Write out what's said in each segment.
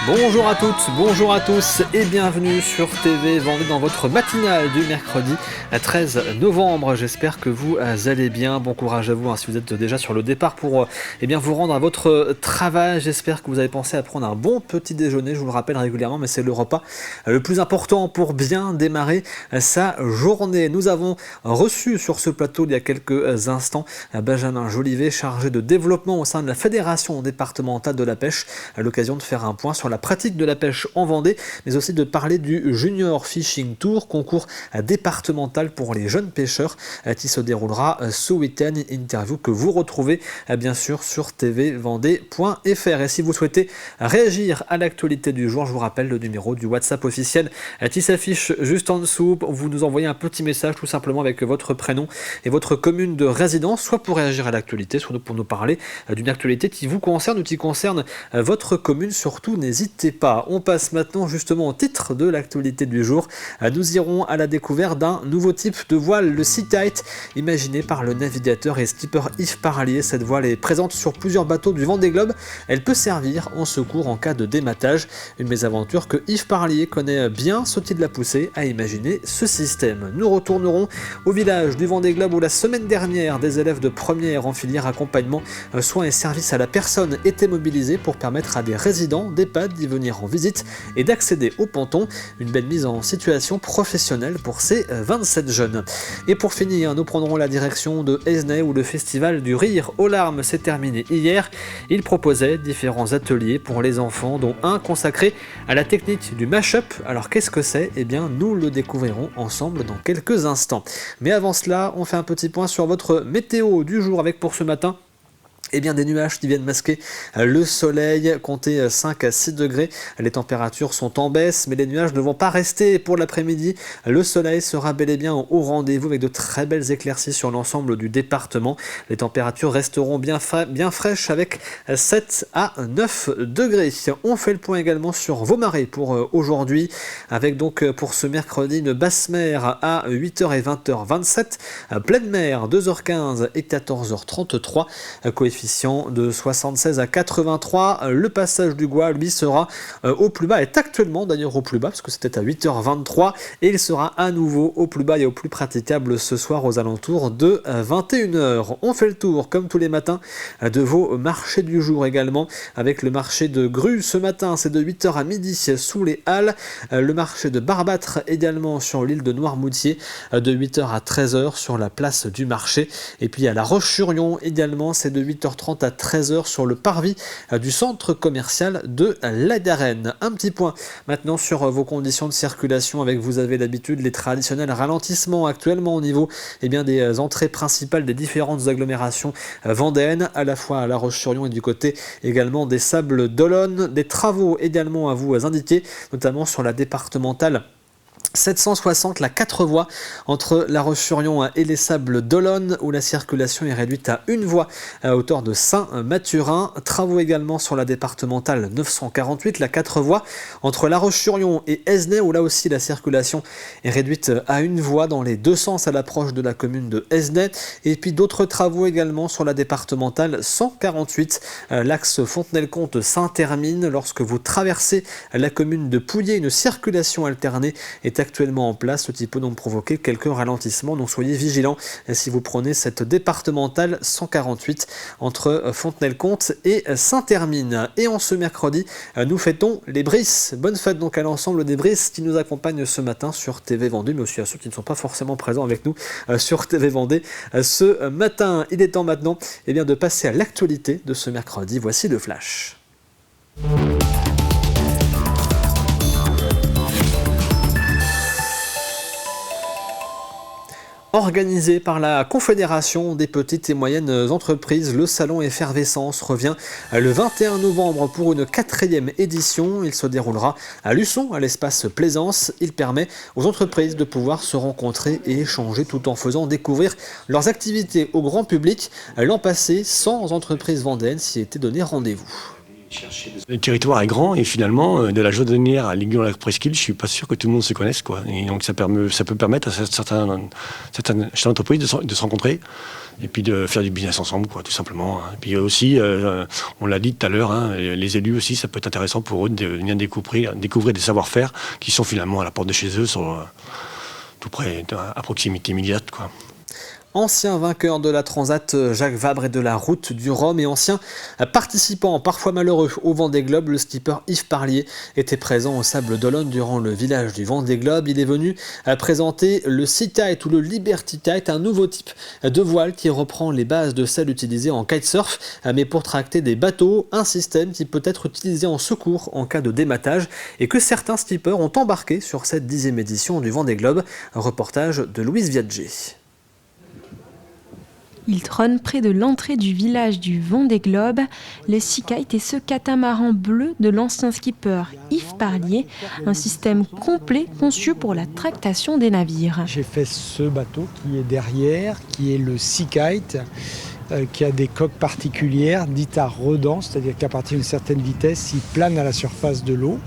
Bonjour à toutes, bonjour à tous et bienvenue sur TV Vendée dans votre matinale du mercredi 13 novembre. J'espère que vous allez bien. Bon courage à vous si vous êtes déjà sur le départ pour vous rendre à votre travail. J'espère que vous avez pensé à prendre un bon petit déjeuner. Je vous le rappelle régulièrement, mais c'est le repas le plus important pour bien démarrer sa journée. Nous avons reçu sur ce plateau il y a quelques instants Benjamin Jolivet, chargé de développement au sein de la Fédération départementale de la pêche, à l'occasion de faire un point sur la pratique de la pêche en Vendée, mais aussi de parler du Junior Fishing Tour, concours départemental pour les jeunes pêcheurs qui se déroulera ce week-end. Interview que vous retrouvez bien sûr sur tvvendée.fr. Et si vous souhaitez réagir à l'actualité du jour, je vous rappelle le numéro du WhatsApp officiel qui s'affiche juste en dessous. Vous nous envoyez un petit message tout simplement avec votre prénom et votre commune de résidence, soit pour réagir à l'actualité, soit pour nous parler d'une actualité qui vous concerne ou qui concerne votre commune. Surtout, n'hésitez pas. On passe maintenant justement au titre de l'actualité du jour. Nous irons à la découverte d'un nouveau type de voile, le Sea Kite, imaginé par le navigateur et skipper Yves Parlier. Cette voile est présente sur plusieurs bateaux du Vendée Globe. Elle peut servir en secours en cas de dématage. Une mésaventure que Yves Parlier connaît bien, ce qui l'a poussé à imaginer ce système. Nous retournerons au village du Vendée Globe où la semaine dernière, des élèves de première en filière accompagnement, soins et services à la personne étaient mobilisés pour permettre à des résidents d'EHPAD d'y venir en visite et d'accéder au ponton. Une belle mise en situation professionnelle pour ces 27 jeunes. Et pour finir, nous prendrons la direction de Esnay où le festival du rire aux larmes s'est terminé hier. Il proposait différents ateliers pour les enfants, dont un consacré à la technique du mash-up. Alors qu'est-ce que c'est ? Eh bien, nous le découvrirons ensemble dans quelques instants. Mais avant cela, on fait un petit point sur votre météo du jour avec pour ce matin des nuages qui viennent masquer le soleil, comptez 5 à 6 degrés. Les températures sont en baisse, mais les nuages ne vont pas rester pour l'après-midi. Le soleil sera bel et bien au rendez-vous avec de très belles éclaircies sur l'ensemble du département. Les températures resteront bien fraîches avec 7 à 9 degrés. On fait le point également sur vos marées pour aujourd'hui, avec donc pour ce mercredi une basse mer à 8h et 20h27, pleine mer 2h15 et 14h33, coefficient de 76 à 83. Le passage du Gois, lui, sera au plus bas, est actuellement d'ailleurs au plus bas, parce que c'était à 8h23, et il sera à nouveau au plus bas et au plus praticable ce soir aux alentours de 21h. On fait le tour, comme tous les matins, de vos marchés du jour également, avec le marché de Grue ce matin, c'est de 8h à midi sous les Halles, le marché de Barbâtre également sur l'île de Noirmoutier, de 8h à 13h sur la place du marché, et puis à La Roche-sur-Yon également, c'est de 8h30 à 13h sur le parvis du centre commercial de la Garenne. Un petit point maintenant sur vos conditions de circulation avec, vous avez l'habitude, les traditionnels ralentissements actuellement au niveau des entrées principales des différentes agglomérations vendéennes, à la fois à La Roche-sur-Yon et du côté également des Sables d'Olonne. Des travaux également à vous indiquer, notamment sur la départementale 760, la 4 voies entre La Roche-sur-Yon et les Sables d'Olonne, où la circulation est réduite à une voie à hauteur de Saint-Mathurin. Travaux également sur la départementale 948, la 4 voies entre La Roche-sur-Yon et Esnay, où là aussi la circulation est réduite à une voie dans les deux sens à l'approche de la commune de Esnay. Et puis d'autres travaux également sur la départementale 148, l'axe Fontenay-le-Comte-Saint-Hermine. Lorsque vous traversez la commune de Pouillé, une circulation alternée est actuellement en place, ce qui peut donc provoquer quelques ralentissements, donc soyez vigilants si vous prenez cette départementale 148 entre Fontenay-le-Comte et Saint-Hermine. Et en ce mercredi, nous fêtons les Brises. Bonne fête donc à l'ensemble des Brises qui nous accompagnent ce matin sur TV Vendée, mais aussi à ceux qui ne sont pas forcément présents avec nous sur TV Vendée ce matin. Il est temps maintenant de passer à l'actualité de ce mercredi. Voici le flash. Organisé par la Confédération des petites et moyennes entreprises, le salon Effervescence revient le 21 novembre pour une 4e édition. Il se déroulera à Luçon, à l'espace Plaisance. Il permet aux entreprises de pouvoir se rencontrer et échanger tout en faisant découvrir leurs activités au grand public. L'an passé, 100 entreprises vendéennes s'y étaient donné rendez-vous. Le territoire est grand et finalement, de la Jodonnière à l'Aiguillon la Presqu'île, je suis pas sûr que tout le monde se connaisse, quoi. Et donc ça peut permettre à certaines entreprises de se rencontrer et puis de faire du business ensemble, quoi, tout simplement. Et puis aussi, on l'a dit tout à l'heure, hein, les élus aussi, ça peut être intéressant pour eux de venir découvrir des savoir-faire qui sont finalement à la porte de chez eux, tout près, à proximité immédiate, quoi. Ancien vainqueur de la Transat Jacques Vabre et de la Route du Rhum et ancien participant parfois malheureux au Vendée Globe, le skipper Yves Parlier était présent au Sables d'Olonne durant le village du Vendée Globe. Il est venu présenter le Sea-Kite ou le Liberty Kite, un nouveau type de voile qui reprend les bases de celle utilisée en kitesurf, mais pour tracter des bateaux, un système qui peut être utilisé en secours en cas de dématage et que certains skippers ont embarqué sur cette 10e édition du Vendée Globe. Un reportage de Louise Viadger. Il trône près de l'entrée du village du Vendée Globe. Le Sea-Kite est ce catamaran bleu de l'ancien skipper Yves Parlier, un système complet conçu pour la tractation des navires. J'ai fait ce bateau qui est derrière, qui est le Sea-Kite, qui a des coques particulières dites à redans, c'est-à-dire qu'à partir d'une certaine vitesse, il plane à la surface de l'eau,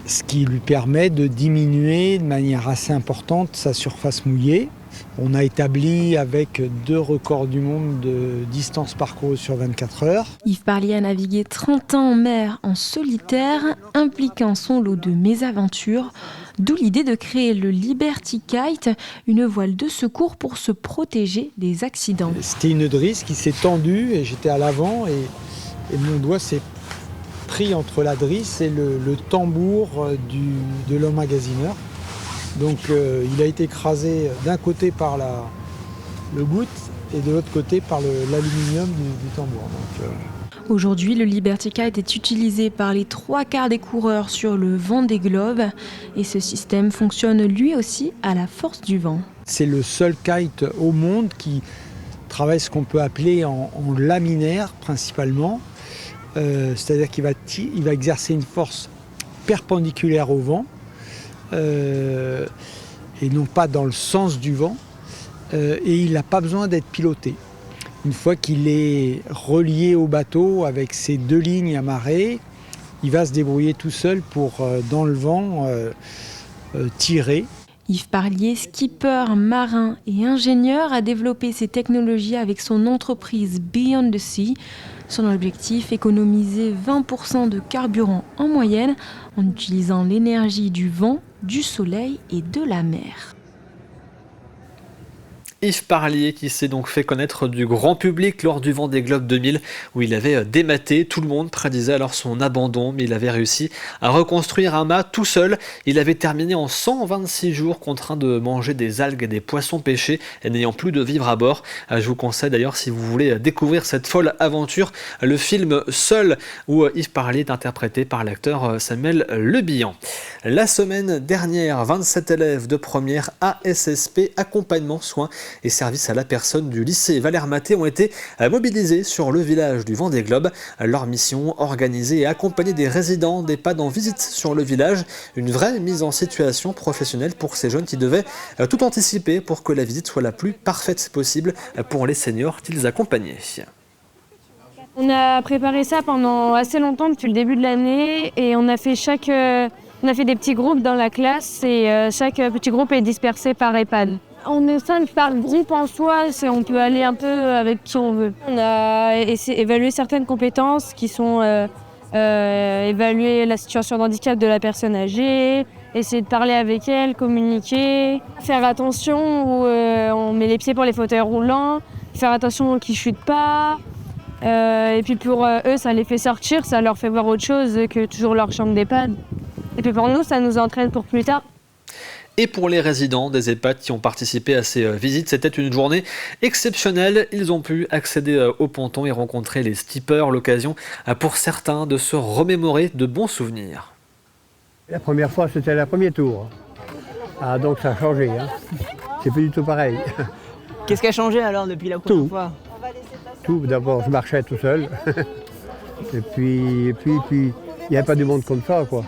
ce qui lui permet de diminuer de manière assez importante sa surface mouillée. On a établi avec 2 records du monde de distance parcourue sur 24 heures. Yves Parlier a navigué 30 ans en mer en solitaire, impliquant son lot de mésaventures, d'où l'idée de créer le Liberty Kite, une voile de secours pour se protéger des accidents. C'était une drisse qui s'est tendue et j'étais à l'avant et mon doigt s'est pris entre la drisse et le tambour de l'emmagasineur. Donc il a été écrasé d'un côté par le goutte et de l'autre côté par l'aluminium du tambour. Aujourd'hui, le Liberty Kite est utilisé par les 3/4 des coureurs sur le Vendée Globe et ce système fonctionne lui aussi à la force du vent. C'est le seul kite au monde qui travaille ce qu'on peut appeler en laminaire principalement. C'est-à-dire qu'il va exercer une force perpendiculaire au vent. Et non pas dans le sens du vent, et il n'a pas besoin d'être piloté. Une fois qu'il est relié au bateau avec ses 2 lignes amarrées, il va se débrouiller tout seul pour, dans le vent, tirer. Yves Parlier, skipper, marin et ingénieur, a développé ces technologies avec son entreprise Beyond the Sea. Son objectif, économiser 20% de carburant en moyenne en utilisant l'énergie du vent, du soleil et de la mer. Yves Parlier qui s'est donc fait connaître du grand public lors du Vendée Globe 2000 où il avait dématé. Tout le monde prédisait alors son abandon, mais il avait réussi à reconstruire un mât tout seul. Il avait terminé en 126 jours contraint de manger des algues et des poissons pêchés et n'ayant plus de vivre à bord. Je vous conseille d'ailleurs, si vous voulez découvrir cette folle aventure, le film Seul où Yves Parlier est interprété par l'acteur Samuel Le Bihan. La semaine dernière, 27 élèves de première ASSP, accompagnement, soins et services à la personne du lycée Valère Maté ont été mobilisés sur le village du Vendée Globe. Leur mission, organiser et accompagner des résidents d'EHPAD en visite sur le village. Une vraie mise en situation professionnelle pour ces jeunes qui devaient tout anticiper pour que la visite soit la plus parfaite possible pour les seniors qu'ils accompagnaient. On a préparé ça pendant assez longtemps, depuis le début de l'année, et on a fait des petits groupes dans la classe et chaque petit groupe est dispersé par EHPAD. On est 5 par groupe en soi, on peut aller un peu avec qui on veut. On a évalué certaines compétences qui sont évaluer la situation de handicap de la personne âgée, essayer de parler avec elle, communiquer, faire attention où on met les pieds pour les fauteuils roulants, faire attention qu'ils ne chutent pas. Et puis pour eux, ça les fait sortir, ça leur fait voir autre chose que toujours leur chambre d'EHPAD. Et puis pour nous, ça nous entraîne pour plus tard. Et pour les résidents des EHPAD qui ont participé à ces visites, c'était une journée exceptionnelle. Ils ont pu accéder au ponton et rencontrer les skippers, l'occasion pour certains de se remémorer de bons souvenirs. La première fois, c'était le premier tour. Ah, donc ça a changé, hein. C'est plus du tout pareil. Qu'est-ce qui a changé alors depuis la première fois ? Tout, d'abord je marchais tout seul. Et puis, il n'y avait pas du monde comme ça, quoi.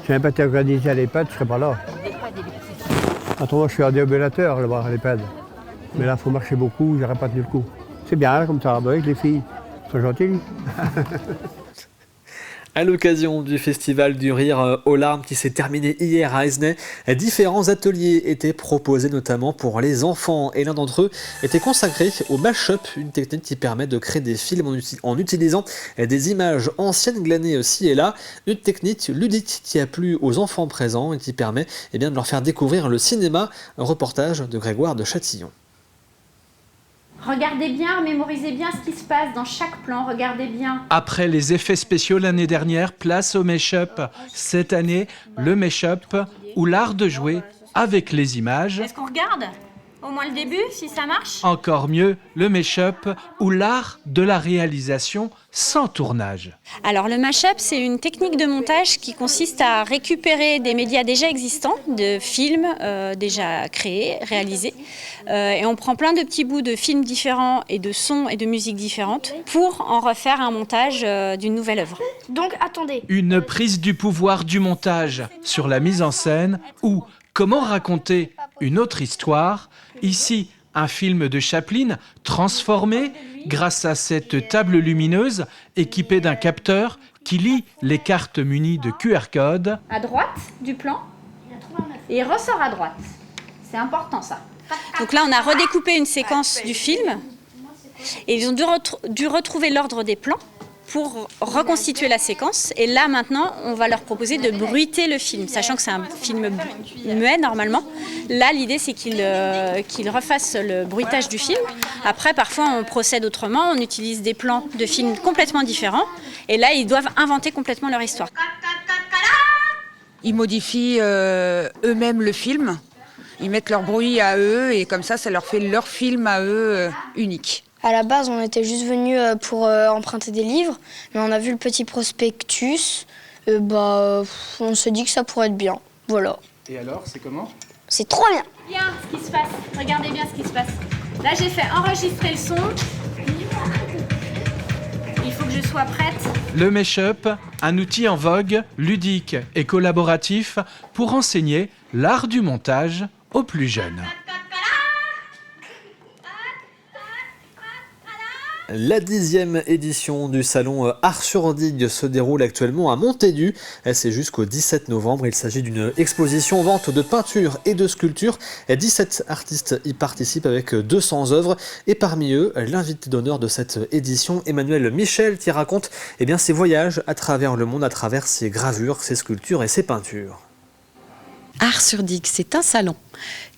Si je n'avais pas été organisé à l'EHPAD, je ne serais pas là. Autrement, je suis un déambulateur là-bas à l'EHPAD. Mais là, il faut marcher beaucoup, j'aurais pas tenu le coup. C'est bien comme ça, avec les filles. C'est gentil. À l'occasion du Festival du Rire aux larmes qui s'est terminé hier à Aizenay, différents ateliers étaient proposés notamment pour les enfants et l'un d'entre eux était consacré au mash-up, une technique qui permet de créer des films en utilisant des images anciennes glanées ci et là, une technique ludique qui a plu aux enfants présents et qui permet de leur faire découvrir le cinéma, un reportage de Grégoire de Châtillon. Regardez bien, mémorisez bien ce qui se passe dans chaque plan, regardez bien. Après les effets spéciaux l'année dernière, place au mash-up. Cette année, le mash-up ou l'art de jouer avec les images. Est-ce qu'on regarde ? Au moins le début, si ça marche ? Encore mieux, le mash-up ou l'art de la réalisation sans tournage. Alors le mash-up, c'est une technique de montage qui consiste à récupérer des médias déjà existants, de films déjà créés, réalisés, et on prend plein de petits bouts de films différents et de sons et de musiques différentes pour en refaire un montage d'une nouvelle œuvre. Donc attendez. Une prise du pouvoir du montage sur la mise en scène ou comment raconter une autre histoire. Ici, un film de Chaplin transformé grâce à cette table lumineuse équipée d'un capteur qui lit les cartes munies de QR code. À droite du plan, et il ressort à droite. C'est important ça. Donc là, on a redécoupé une séquence du film et ils ont dû retrouver l'ordre des plans pour reconstituer la séquence. Et là, maintenant, on va leur proposer de bruiter le film, sachant que c'est un film muet, normalement. Là, l'idée, c'est qu'ils refassent le bruitage du film. Après, parfois, on procède autrement. On utilise des plans de films complètement différents. Et là, ils doivent inventer complètement leur histoire. Ils modifient eux-mêmes le film. Ils mettent leur bruit à eux et comme ça leur fait leur film à eux unique. À la base, on était juste venus pour emprunter des livres, mais on a vu le petit prospectus. On s'est dit que ça pourrait être bien. Voilà. Et alors, c'est comment ? C'est trop bien. Bien ce qui se passe. Regardez bien ce qui se passe. Là, j'ai fait enregistrer le son. Il faut que je sois prête. Le mash-up, un outil en vogue, ludique et collaboratif pour enseigner l'art du montage aux plus jeunes. La 10e édition du salon Art sur Digue se déroule actuellement à Montaigu. C'est jusqu'au 17 novembre. Il s'agit d'une exposition-vente de peintures et de sculptures. 17 artistes y participent avec 200 œuvres. Et parmi eux, l'invité d'honneur de cette édition, Emmanuel Michel, qui raconte ses voyages à travers le monde, à travers ses gravures, ses sculptures et ses peintures. Art sur Digue, c'est un salon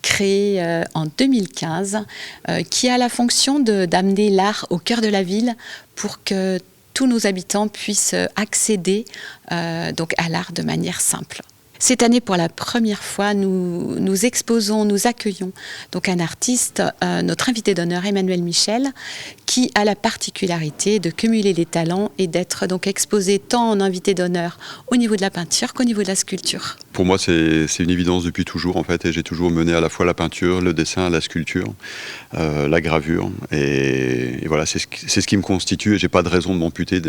créé en 2015 qui a la fonction d'amener l'art au cœur de la ville pour que tous nos habitants puissent accéder donc à l'art de manière simple. Cette année, pour la première fois, nous exposons, nous accueillons donc un artiste, notre invité d'honneur Emmanuel Michel, qui a la particularité de cumuler les talents et d'être donc exposé tant en invité d'honneur au niveau de la peinture qu'au niveau de la sculpture. Pour moi, c'est une évidence depuis toujours en fait, et j'ai toujours mené à la fois la peinture, le dessin, la sculpture, la gravure, et voilà, c'est ce qui me constitue, et j'ai pas de raison de m'amputer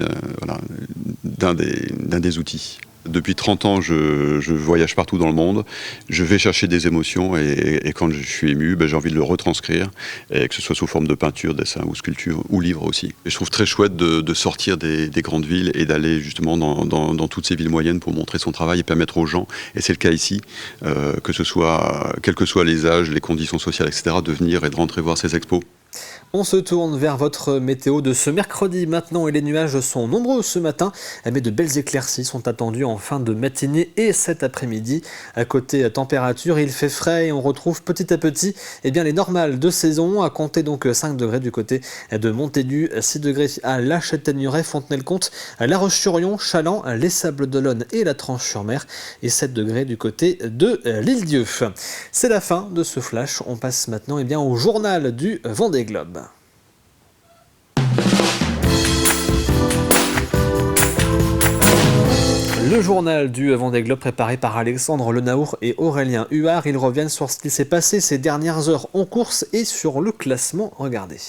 d'un des outils. Depuis 30 ans, je voyage partout dans le monde, je vais chercher des émotions et quand je suis ému, j'ai envie de le retranscrire, et que ce soit sous forme de peinture, dessin ou sculpture ou livre aussi. Et je trouve très chouette de sortir des grandes villes et d'aller justement dans toutes ces villes moyennes pour montrer son travail et permettre aux gens, et c'est le cas ici, que ce soit, quels que soient les âges, les conditions sociales, etc., de venir et de rentrer voir ces expos. On se tourne vers votre météo de ce mercredi maintenant et les nuages sont nombreux ce matin, mais de belles éclaircies sont attendues en fin de matinée et cet après-midi. À côté température, il fait frais et on retrouve petit à petit les normales de saison, à compter donc 5 degrés du côté de Montaigu, 6 degrés à La Châtaigneraie, Fontenay-le-Comte, La Roche-sur-Yon, Chaland, les Sables-d'Olonne et la Tranche-sur-Mer et 7 degrés du côté de l'Île-Dieu. C'est la fin de ce flash, on passe maintenant au journal du Vendée Globe. Le journal du Vendée Globe préparé par Alexandre Lenaour et Aurélien Huard. Ils reviennent sur ce qui s'est passé ces dernières heures en course et sur le classement. Regardez.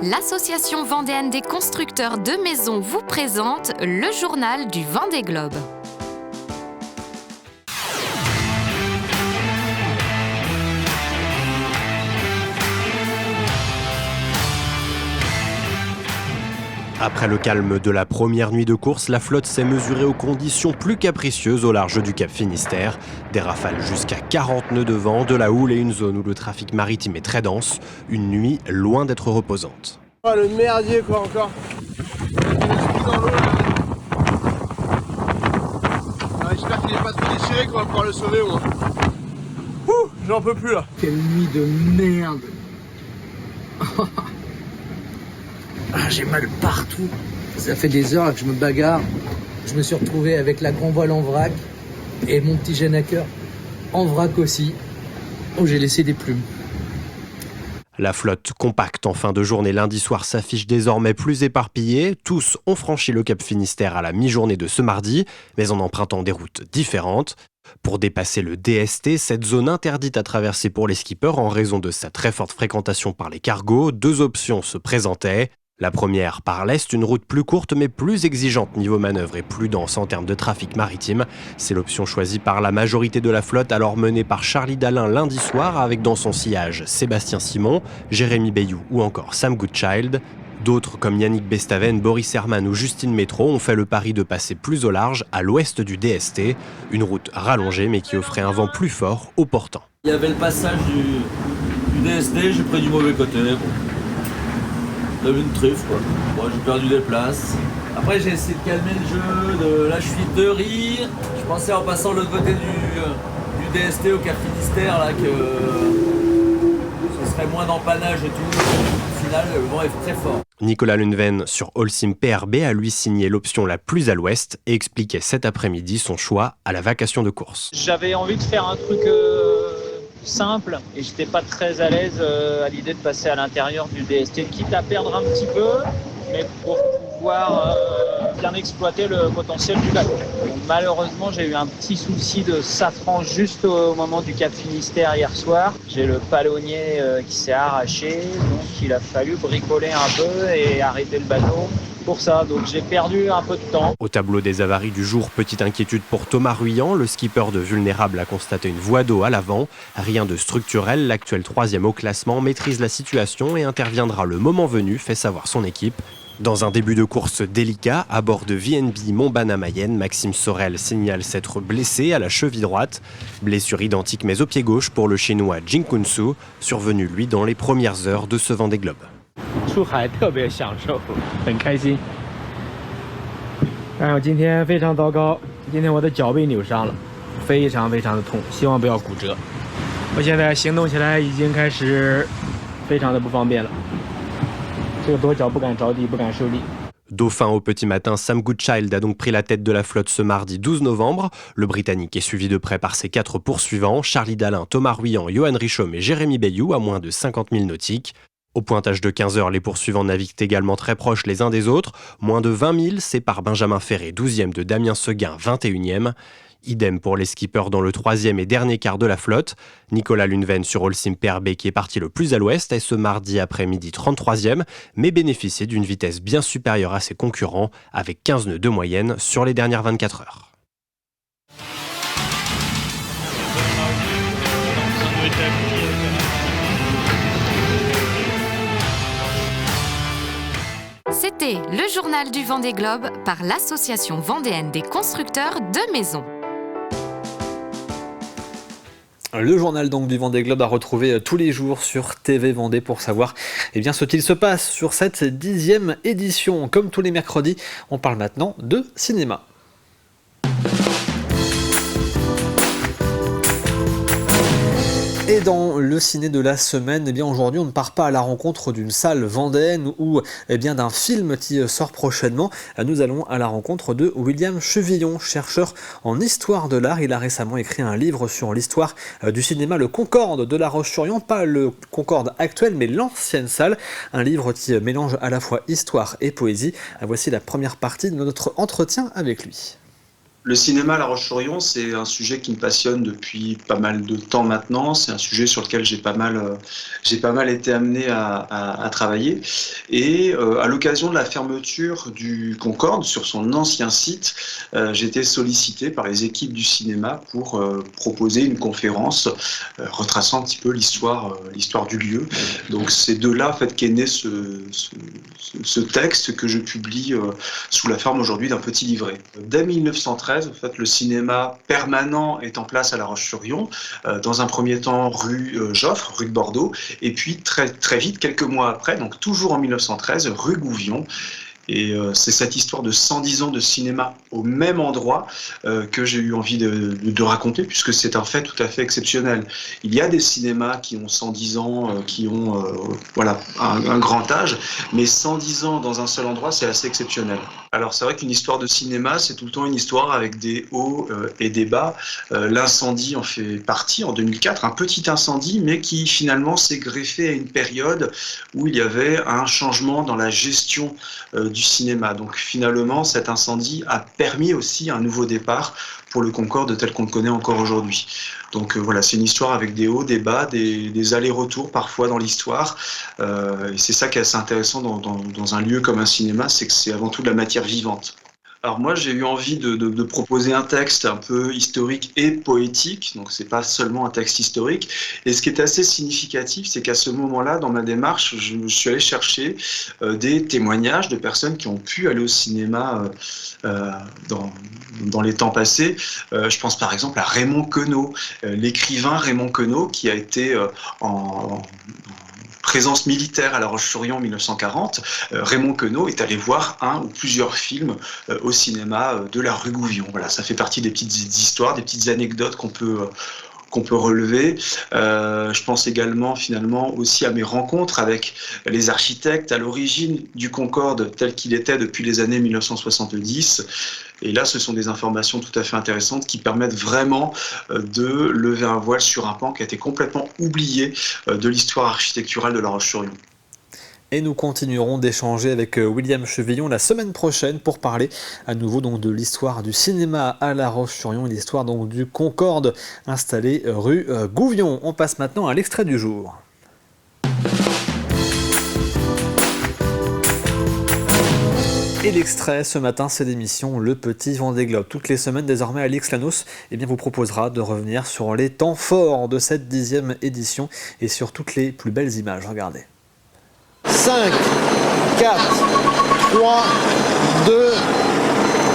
L'Association vendéenne des constructeurs de maisons vous présente le journal du Vendée Globe. Après le calme de la première nuit de course, la flotte s'est mesurée aux conditions plus capricieuses au large du Cap Finistère. Des rafales jusqu'à 40 nœuds de vent, de la houle et une zone où le trafic maritime est très dense. Une nuit loin d'être reposante. Oh, le merdier quoi encore. J'espère qu'il n'est pas trop déchiré qu'on va pouvoir le sauver moi. Ouh, j'en peux plus là. Quelle nuit de merde. Ah, j'ai mal partout. Ça fait des heures que je me bagarre. Je me suis retrouvé avec la grand voile en vrac et mon petit génaqueur en vrac aussi, où j'ai laissé des plumes. La flotte compacte en fin de journée lundi soir s'affiche désormais plus éparpillée. Tous ont franchi le Cap Finistère à la mi-journée de ce mardi, mais en empruntant des routes différentes. Pour dépasser le DST, cette zone interdite à traverser pour les skippers en raison de sa très forte fréquentation par les cargos, deux options se présentaient. La première par l'est, une route plus courte mais plus exigeante niveau manœuvre et plus dense en termes de trafic maritime. C'est l'option choisie par la majorité de la flotte, alors menée par Charlie Dalin lundi soir, avec dans son sillage Sébastien Simon, Jérémy Bayou ou encore Sam Goodchild. D'autres comme Yannick Bestaven, Boris Herman ou Justine Métro ont fait le pari de passer plus au large, à l'ouest du DST. Une route rallongée mais qui offrait un vent plus fort au portant. Il y avait le passage du DST, j'ai pris du mauvais côté. Bon. J'avais une truffe quoi. Bon, j'ai perdu des places. Après j'ai essayé de calmer le jeu, là je suis de rire. Je pensais en passant de l'autre côté du DST au Cap Finistère là que ce serait moins d'empannage et tout. Au final le vent est très fort. Nicolas Lunven sur Holcim PRB a lui signé l'option la plus à l'ouest et expliquait cet après-midi son choix à la vacation de course. J'avais envie de faire un truc simple et j'étais pas très à l'aise à l'idée de passer à l'intérieur du DST, quitte à perdre un petit peu, mais pour pouvoir bien exploiter le potentiel du bateau. Malheureusement, j'ai eu un petit souci de safran juste au moment du Cap Finistère hier soir. J'ai le palonnier qui s'est arraché, donc il a fallu bricoler un peu et arrêter le bateau. Pour ça, donc j'ai perdu un peu de temps. Au tableau des avaries du jour, petite inquiétude pour Thomas Ruyant. Le skipper de Vulnérable a constaté une voie d'eau à l'avant. Rien de structurel, l'actuel 3e au classement maîtrise la situation et interviendra le moment venu, fait savoir son équipe. Dans un début de course délicat, à bord de VNB Montbana-Mayenne, Maxime Sorel signale s'être blessé à la cheville droite. Blessure identique mais au pied gauche pour le chinois Jing Kunsu, survenu lui dans les premières heures de ce Vendée Globe. 出海特别享受，很开心。但是我今天非常糟糕，今天我的脚被扭伤了，非常非常的痛，希望不要骨折。我现在行动起来已经开始非常的不方便了，这个跺脚不敢着地，不敢受力。 Dauphin au petit matin, Sam Goodchild a donc pris la tête de la flotte ce mardi 12 novembre. Le Britannique est suivi de près par ses 4 poursuivants, Charlie Dalin, Thomas Ruyant, Johan Richomme et Jérémy Bayou, à moins de 50 000 nautiques. Au pointage de 15 heures, les poursuivants naviguent également très proches les uns des autres. Moins de 20 000, c'est par Benjamin Ferré, 12e de Damien Seguin, 21e. Idem pour les skippers dans le 3e et dernier quart de la flotte. Nicolas Lunven sur Holcim PRB qui est parti le plus à l'ouest est ce mardi après-midi 33e, mais bénéficiait d'une vitesse bien supérieure à ses concurrents avec 15 nœuds de moyenne sur les dernières 24 heures. C'était le journal du Vendée Globe par l'Association vendéenne des constructeurs de maisons. Le journal donc du Vendée Globe à retrouver tous les jours sur TV Vendée pour savoir ce qu'il se passe sur cette 10e édition. Comme tous les mercredis, on parle maintenant de cinéma. Et dans le ciné de la semaine, aujourd'hui on ne part pas à la rencontre d'une salle vendéenne ou d'un film qui sort prochainement. Nous allons à la rencontre de William Chevillon, chercheur en histoire de l'art. Il a récemment écrit un livre sur l'histoire du cinéma, le Concorde de La Roche-sur-Yon, pas le Concorde actuel mais l'ancienne salle. Un livre qui mélange à la fois histoire et poésie. Voici la première partie de notre entretien avec lui. Le cinéma à La Roche-sur-Yon, c'est un sujet qui me passionne depuis pas mal de temps maintenant. C'est un sujet sur lequel j'ai pas mal été amené à travailler. Et à l'occasion de la fermeture du Concorde, sur son ancien site, j'ai été sollicité par les équipes du cinéma pour proposer une conférence retraçant un petit peu l'histoire du lieu. Donc c'est de là en fait, qu'est né ce texte que je publie sous la forme aujourd'hui d'un petit livret. Dès 1913, en fait, le cinéma permanent est en place à La Roche-sur-Yon, dans un premier temps rue Joffre, rue de Bordeaux, et puis très, très vite, quelques mois après, donc toujours en 1913, rue Gouvion. Et c'est cette histoire de 110 ans de cinéma au même endroit que j'ai eu envie de raconter, puisque c'est un fait tout à fait exceptionnel. Il y a des cinémas qui ont 110 ans, qui ont un grand âge, mais 110 ans dans un seul endroit, c'est assez exceptionnel. Alors c'est vrai qu'une histoire de cinéma, c'est tout le temps une histoire avec des hauts et des bas. L'incendie en fait partie en 2004, un petit incendie, mais qui finalement s'est greffé à une période où il y avait un changement dans la gestion du cinéma. Donc finalement, cet incendie a permis aussi un nouveau départ pour le Concorde tel qu'on le connaît encore aujourd'hui. Donc voilà, c'est une histoire avec des hauts, des bas, des allers-retours parfois dans l'histoire. Et c'est ça qui est assez intéressant dans un lieu comme un cinéma, c'est que c'est avant tout de la matière vivante. Alors moi, j'ai eu envie de proposer un texte un peu historique et poétique, donc c'est pas seulement un texte historique. Et ce qui est assez significatif, c'est qu'à ce moment-là, dans ma démarche, je suis allé chercher des témoignages de personnes qui ont pu aller au cinéma dans les temps passés. Je pense par exemple à Raymond Queneau, l'écrivain Raymond Queneau, qui a été en présence militaire à La Roche-sur-Yon en 1940, Raymond Queneau est allé voir un ou plusieurs films au cinéma de la rue Gouvion. Voilà, ça fait partie des petites histoires, des petites anecdotes qu'on peut relever. Je pense également finalement aussi à mes rencontres avec les architectes à l'origine du Concorde tel qu'il était depuis les années 1970. Et là, ce sont des informations tout à fait intéressantes qui permettent vraiment de lever un voile sur un pan qui a été complètement oublié de l'histoire architecturale de La Roche-sur-Yon. Et nous continuerons d'échanger avec William Chevillon la semaine prochaine pour parler à nouveau donc de l'histoire du cinéma à La Roche-sur-Yon et l'histoire donc du Concorde installé rue Gouvion. On passe maintenant à l'extrait du jour. Et l'extrait ce matin, c'est l'émission Le Petit Vendée Globe. Toutes les semaines, désormais, Alix Lanos vous proposera de revenir sur les temps forts de cette 10e édition et sur toutes les plus belles images. Regardez. 5, 4, 3, 2,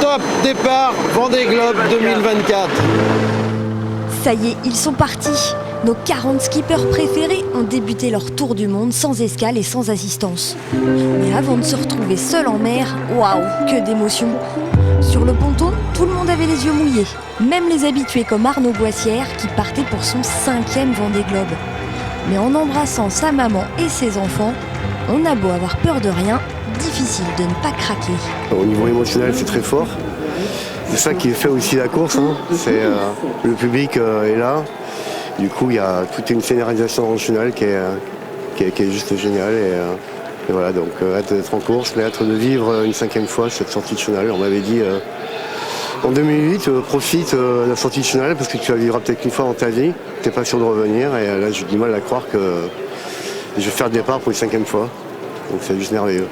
top, départ, Vendée Globe 2024. Ça y est, ils sont partis. Nos 40 skippers préférés ont débuté leur tour du monde sans escale et sans assistance. Mais avant de se retrouver seuls en mer, waouh, que d'émotions. Sur le ponton, tout le monde avait les yeux mouillés. Même les habitués comme Arnaud Boissière qui partait pour son 5e Vendée Globe. Mais en embrassant sa maman et ses enfants, on a beau avoir peur de rien, difficile de ne pas craquer. Au niveau émotionnel, c'est très fort. C'est ça qui fait aussi la course. C'est, le public est là. Du coup, il y a toute une scénarisation originale qui est juste géniale. Et voilà, donc hâte d'être en course, mais hâte de vivre une 5e fois cette sortie de Chenal. On m'avait dit en 2008, profite de la sortie de Chenal parce que tu la vivras peut-être une fois dans ta vie. Tu n'es pas sûr de revenir. Et là, j'ai du mal à croire que je vais faire le départ pour une 5e fois. Donc c'est juste merveilleux.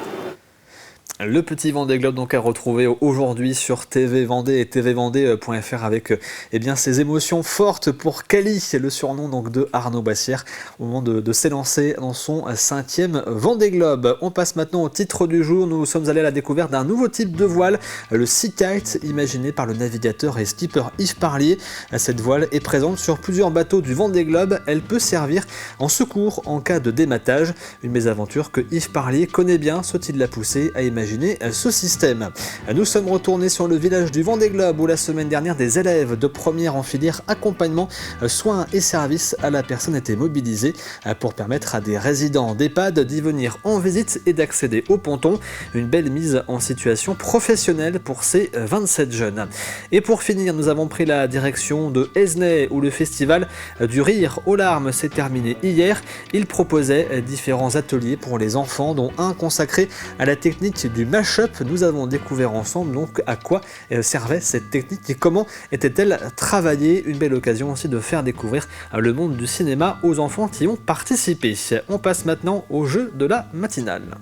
Le Petit Vendée Globe donc à retrouver aujourd'hui sur TV Vendée et tvvendée.fr avec ces émotions fortes pour Cali, c'est le surnom donc de Arnaud Boissière au moment de s'élancer dans son 5e Vendée Globe. On passe maintenant au titre du jour. Nous sommes allés à la découverte d'un nouveau type de voile, le Sea Kite, imaginé par le navigateur et skipper Yves Parlier. Cette voile est présente sur plusieurs bateaux du Vendée Globe. Elle peut servir en secours en cas de dématage, une mésaventure que Yves Parlier connaît bien, soit-il l'a poussé à imaginer ce système. Nous sommes retournés sur le village du Vendée Globe où la semaine dernière des élèves de première en filière accompagnement, soins et services à la personne étaient mobilisés pour permettre à des résidents d'EHPAD d'y venir en visite et d'accéder au ponton. Une belle mise en situation professionnelle pour ces 27 jeunes. Et pour finir, nous avons pris la direction de Esnay où le festival du rire aux larmes s'est terminé hier. Il proposait différents ateliers pour les enfants dont un consacré à la technique du mash-up. Nous avons découvert ensemble donc à quoi servait cette technique et comment était-elle travaillée. Une belle occasion aussi de faire découvrir le monde du cinéma aux enfants qui ont participé. On passe maintenant au jeu de la matinale.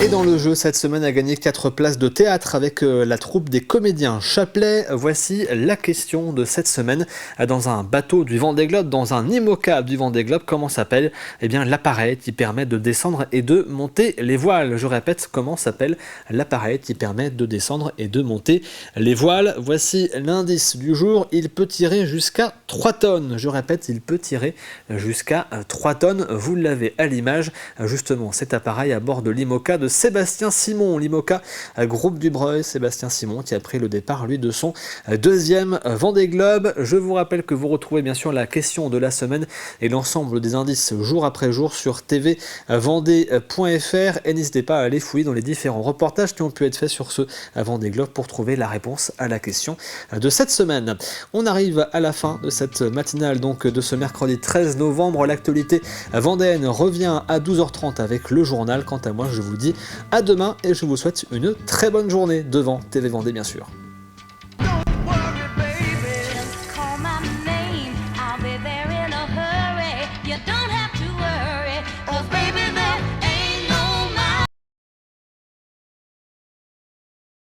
Et dans le jeu, cette semaine a gagné 4 places de théâtre avec la troupe des comédiens Chapelet. Voici la question de cette semaine. Dans un bateau du Vendée Globe, dans un IMOCA du Vendée Globe, comment s'appelle l'appareil qui permet de descendre et de monter les voiles? Je répète, comment s'appelle l'appareil qui permet de descendre et de monter les voiles? Voici l'indice du jour. Il peut tirer jusqu'à 3 tonnes. Je répète, il peut tirer jusqu'à 3 tonnes. Vous l'avez à l'image. Justement, cet appareil à bord de l'IMOCA de Sébastien Simon, l'IMOCA groupe du Breuil. Sébastien Simon qui a pris le départ lui de son deuxième Vendée Globe. Je vous rappelle que vous retrouvez bien sûr la question de la semaine et l'ensemble des indices jour après jour sur tvvendée.fr et n'hésitez pas à aller fouiller dans les différents reportages qui ont pu être faits sur ce Vendée Globe pour trouver la réponse à la question de cette semaine. On arrive à la fin de cette matinale donc de ce mercredi 13 novembre. L'actualité vendéenne revient à 12h30 avec le journal. Quant à moi, je vous dis à demain et je vous souhaite une très bonne journée devant TV Vendée bien sûr.